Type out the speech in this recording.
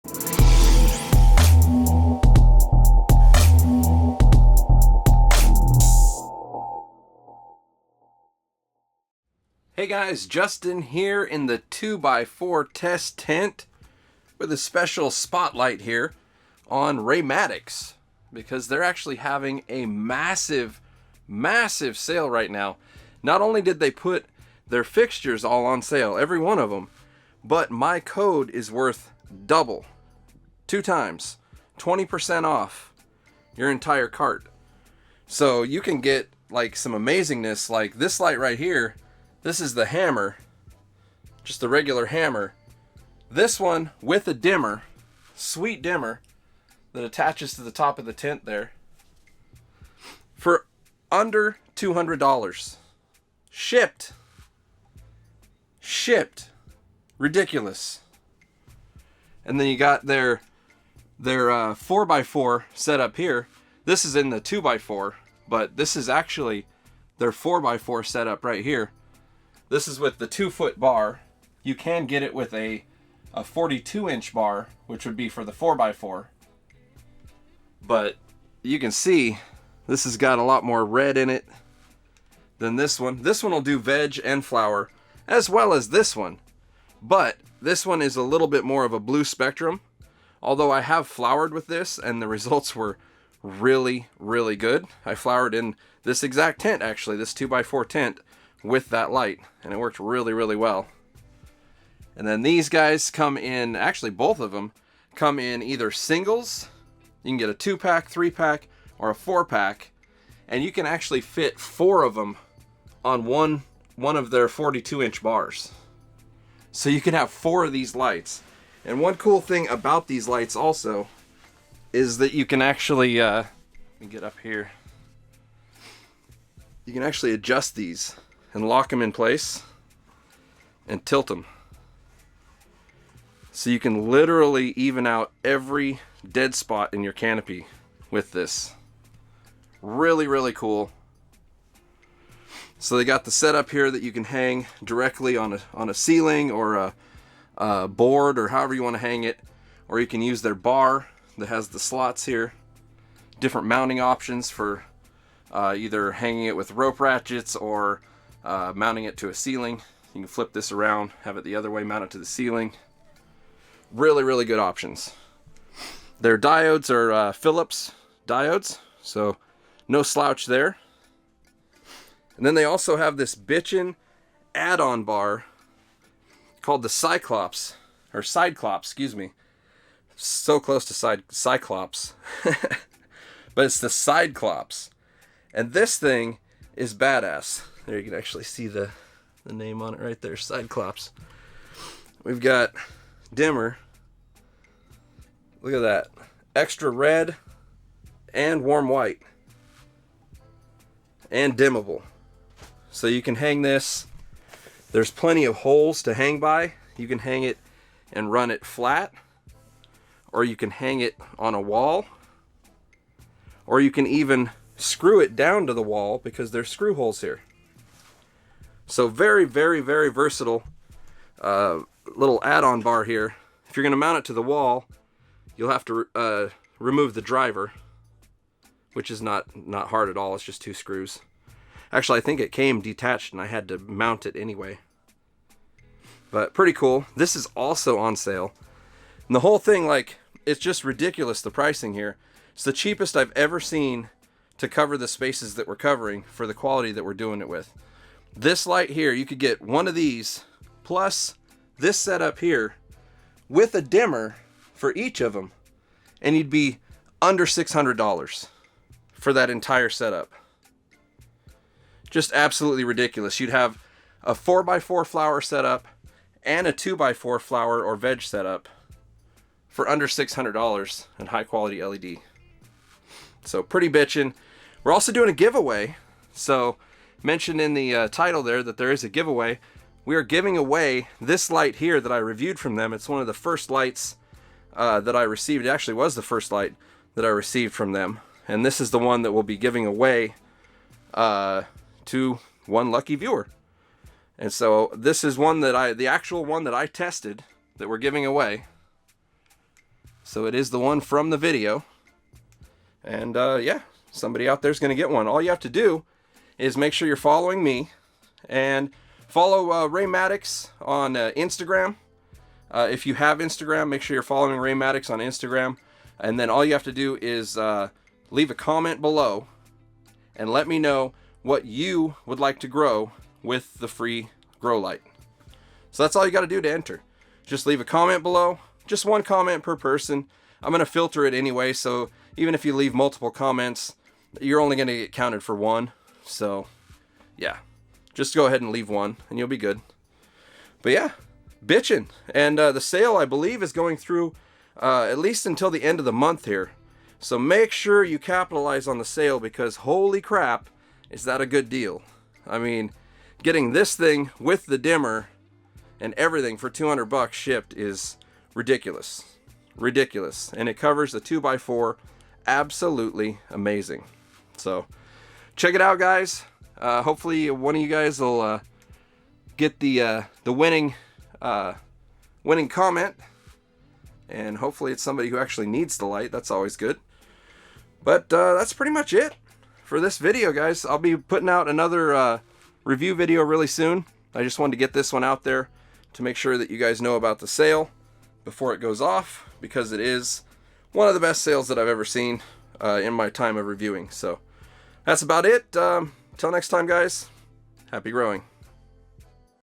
Hey guys, Justin here in the 2x4 test tent with a special spotlight here on Raymatix, because they're actually having a massive sale right now. Not only did they put their fixtures all on sale, every one of them, but my code is worth double, 2 times, 20% off your entire cart. So you can get like some amazingness, like this light right here. This is the hammer, just the regular hammer. This one with a dimmer, sweet dimmer, that attaches to the top of the tent there, for under $200. Shipped. Ridiculous. And then you got their 4x4 setup here. This is in the 2x4, but this is actually their 4x4 setup right here. This is with the 2-foot bar. You can get it with a 42-inch bar, which would be for the 4x4. But you can see this has got a lot more red in it than this one. This one will do veg and flower, as well as this one. But this one is a little bit more of a blue spectrum. Although I have flowered with this, and the results were really good. I flowered in this exact tent, actually, this 2x4 tent, with that light, and it worked really well. And then these guys come in, actually both of them come in either singles. You can get a 2-pack, 3-pack, or a 4-pack, and you can actually fit 4 of them on one of their 42-inch bars. So you can have 4 of these lights. And one cool thing about these lights also is that you can actually let me get up here. You can actually adjust these and lock them in place and tilt them. So you can literally even out every dead spot in your canopy with this. Really cool. So they got the setup here that you can hang directly on a ceiling or a board, or however you want to hang it, or you can use their bar that has the slots here. Different mounting options for either hanging it with rope ratchets or mounting it to a ceiling. You can flip this around, have it the other way, mount it to the ceiling. Really good options. Their diodes are Phillips diodes, so no slouch there. And then they also have this bitchin' add-on bar called the Cyclops, or Sideclops, excuse me. So close to Cyclops. But it's the Sideclops. And this thing is badass. There you can actually see the name on it right there, Cyclops. We've got dimmer. Look at that. Extra red and warm white. And dimmable. So you can hang this. There's plenty of holes to hang by. You can hang it and run it flat, or you can hang it on a wall, or you can even screw it down to the wall because there's screw holes here. So very versatile little add-on bar here. If you're going to mount it to the wall, you'll have to remove the driver, which is not hard at all. It's just 2 screws. Actually, I think it came detached and I had to mount it anyway. But pretty cool. This is also on sale. And the whole thing, like, it's just ridiculous, the pricing here. It's the cheapest I've ever seen to cover the spaces that we're covering for the quality that we're doing it with. This light here, you could get one of these plus this setup here with a dimmer for each of them, and you'd be under $600 for that entire setup. Just absolutely ridiculous. You'd have a 4x4 flower setup and a 2x4 flower or veg setup for under $600 and high quality LED. So pretty bitchin'. We're also doing a giveaway. So mentioned in the title there that there is a giveaway. We are giving away this light here that I reviewed from them. It's one of the first lights that I received. It actually was the first light that I received from them. And this is the one that we'll be giving away to one lucky viewer. And so this is one that the actual one that I tested that we're giving away. So it is the one from the video. And yeah, somebody out there is going to get one. All you have to do is make sure you're following me and follow Raymatix on Instagram. If you have Instagram, make sure you're following Raymatix on Instagram. And then all you have to do is leave a comment below and let me know what you would like to grow with the free grow light. So that's all you got to do to enter. Just leave a comment below, just one comment per person. I'm going to filter it anyway, so even if you leave multiple comments, you're only going to get counted for one. So yeah, just go ahead and leave one and you'll be good. But yeah, bitchin'. And the sale, I believe, is going through at least until the end of the month here. So make sure you capitalize on the sale, because holy crap, is that a good deal. I mean, getting this thing with the dimmer and everything for 200 bucks shipped is ridiculous. Ridiculous. And it covers the 2x4. Absolutely amazing. So check it out, guys. Hopefully one of you guys will get the winning comment, and hopefully it's somebody who actually needs the light. That's always good. But that's pretty much it for this video, guys. I'll be putting out another review video really soon. I just wanted to get this one out there to make sure that you guys know about the sale before it goes off, because it is one of the best sales that I've ever seen in my time of reviewing. So that's about it. Till next time, guys, happy growing.